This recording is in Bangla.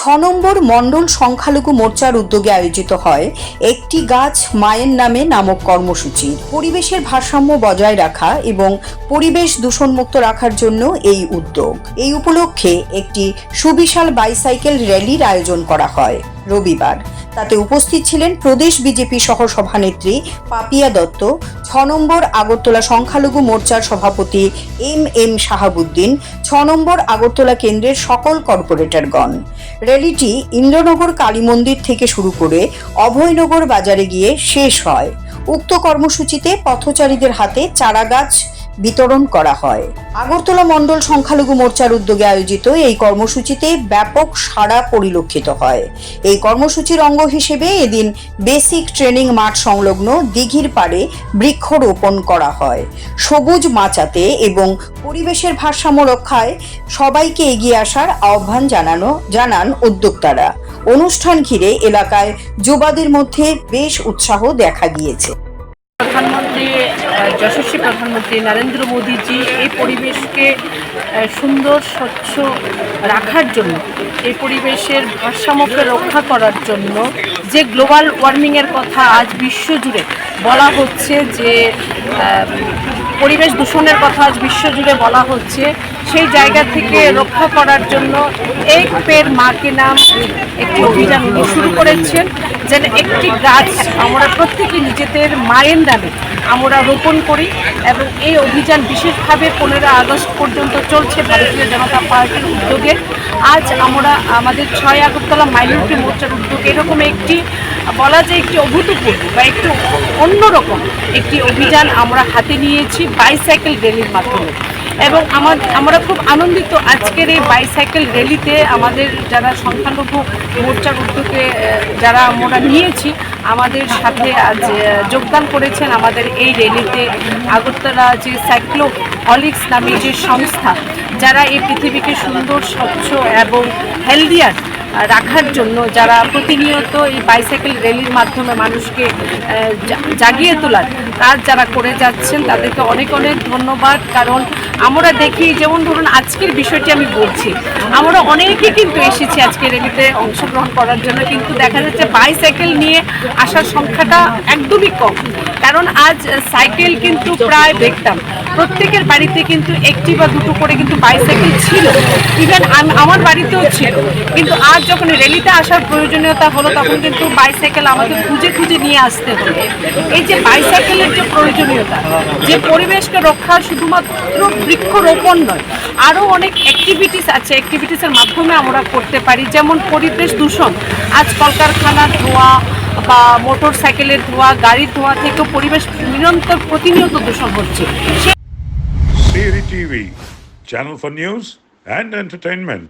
নম্বর মণ্ডল সংখ্যালঘু মোর্চার উদ্যোগে আয়োজিত হয় একটি গাছ মায়ের নামে নামক কর্মসূচি। পরিবেশের ভারসাম্য বজায় রাখা এবং পরিবেশ দূষণমুক্ত রাখার জন্য এই উদ্যোগ। এই উপলক্ষে একটি সুবিশাল বাইসাইকেল র্যালির আয়োজন করা হয় রবিবার। তাতে উপস্থিত ছিলেন প্রদেশ বিজেপি সহ সভানেত্রী পাপিয়া দত্ত, 6 নম্বর আগরতলা সংখ্যালঘু মোর্চার সভাপতি এম শাহাবুদ্দিন, 6 নম্বর আগরতলা কেন্দ্রের সকল কর্পোরেটরগণ। র্যালিটি ইন্দ্রনগর কালী মন্দির থেকে শুরু করে অভয়নগর বাজারে গিয়ে শেষ হয়। উক্ত কর্মসূচিতে পথচারীদের হাতে চারাগাছ বিতরণ করা হয়। আগরতলা মণ্ডল সংখ্যালঘু মোর্চার উদ্যোগে আয়োজিত এই কর্মসূচিতে ব্যাপক সাড়া পরিলক্ষিত হয়। এই কর্মসূচির অঙ্গ হিসেবে এদিন বেসিক ট্রেনিং মাঠ সংলগ্ন দিঘির পাড়ে বৃক্ষরোপণ করা হয়। সবুজ বাঁচাতে এবং পরিবেশের ভারসাম্য রক্ষায় সবাইকে এগিয়ে আসার আহ্বান জানান উদ্যোক্তারা। অনুষ্ঠান ঘিরে এলাকায় যুবাদের মধ্যে বেশ উৎসাহ দেখা গিয়েছে। প্রধানমন্ত্রী যশস্বী প্রধানমন্ত্রী নরেন্দ্র মোদীজি এই পরিবেশকে সুন্দর স্বচ্ছ রাখার জন্য, এই পরিবেশের ভারসাম্যকে রক্ষা করার জন্য যে গ্লোবাল ওয়ার্মিংয়ের কথা আজ বিশ্বজুড়ে বলা হচ্ছে, যে পরিবেশ দূষণের কথা আজ বিশ্বজুড়ে বলা হচ্ছে, সেই জায়গা থেকে রক্ষা করার জন্য এক পেড় মা কে নাম একটি অভিযান শুরু করেছেন। যেন একটি গাছ আমরা প্রত্যেকে নিজেদের মায়ের নামে আমরা রোপণ করি, এবং এই অভিযান বিশেষভাবে 15 আগস্ট পর্যন্ত চলছে ভারতীয় জনতা পার্টির উদ্যোগে। আজ আমরা আমাদের 6 আগরতলা মাইনরিটি মোর্চার উদ্যোগে এরকম একটি বলা যায় একটি অভূতপূর্ব বা একটু অন্যরকম একটি অভিযান আমরা হাতে নিয়েছি বাইসাইকেল র্যালির মাধ্যমে। এবং আমরা খুব আনন্দিত আজকের এই বাইসাইকেল র্যালিতে আমাদের যারা সংখ্যালঘু মোর্চার উদ্যোগে যারা আমরা নিয়েছি, আমাদের সাথে আজ যোগদান করেছেন আমাদের এই র্যালিতে আগরতলা যে সাইক্লোহলিক্স নামে যে সংস্থা, যারা এই পৃথিবীকে সুন্দর স্বচ্ছ এবং হেলদিয়ার রাখার জন্য যারা প্রতিনিয়ত এই বাইসাইকেল র্যালির মাধ্যমে মানুষকে জাগিয়ে তোলার কাজ যারা করে যাচ্ছেন, তাদেরকে অনেক অনেক ধন্যবাদ। কারণ আমরা দেখি, যেমন ধরুন আজকের বিষয়টি আমি বলছি, আমরা অনেকেই কিন্তু এসেছি আজকে র্যালিতে অংশগ্রহণ করার জন্য, কিন্তু দেখা যাচ্ছে বাইসাইকেল নিয়ে আসার সংখ্যাটা একদমই কম। কারণ আজ সাইকেল কিন্তু প্রায় দেখতাম প্রত্যেকের বাড়িতে কিন্তু একটি বা দুটো করে কিন্তু বাইসাইকেল ছিল, ইভেন আমার বাড়িতেও ছিল। কিন্তু আজ যখন র্যালিতে আসার প্রয়োজনীয়তা হলো, তখন কিন্তু বাইসাইকেল আমাকে খুঁজে খুঁজে নিয়ে আসতে হলো। এই যে বাইসাইকেলের যে প্রয়োজনীয়তা, যে পরিবেশকে রক্ষা শুধুমাত্র বৃক্ষরোপণ নয়, আরও অনেক অ্যাক্টিভিটিস আছে, অ্যাক্টিভিটিসের মাধ্যমে আমরা করতে পারি। যেমন পরিবেশ দূষণ, আজ কলকারখানার ধোঁয়া বা মোটর সাইকেলের ধোঁয়া, গাড়ির ধোঁয়া থেকেও পরিবেশ নিরন্তর প্রতিনিয়ত দূষণ হচ্ছে। CAD TV, channel for news and entertainment.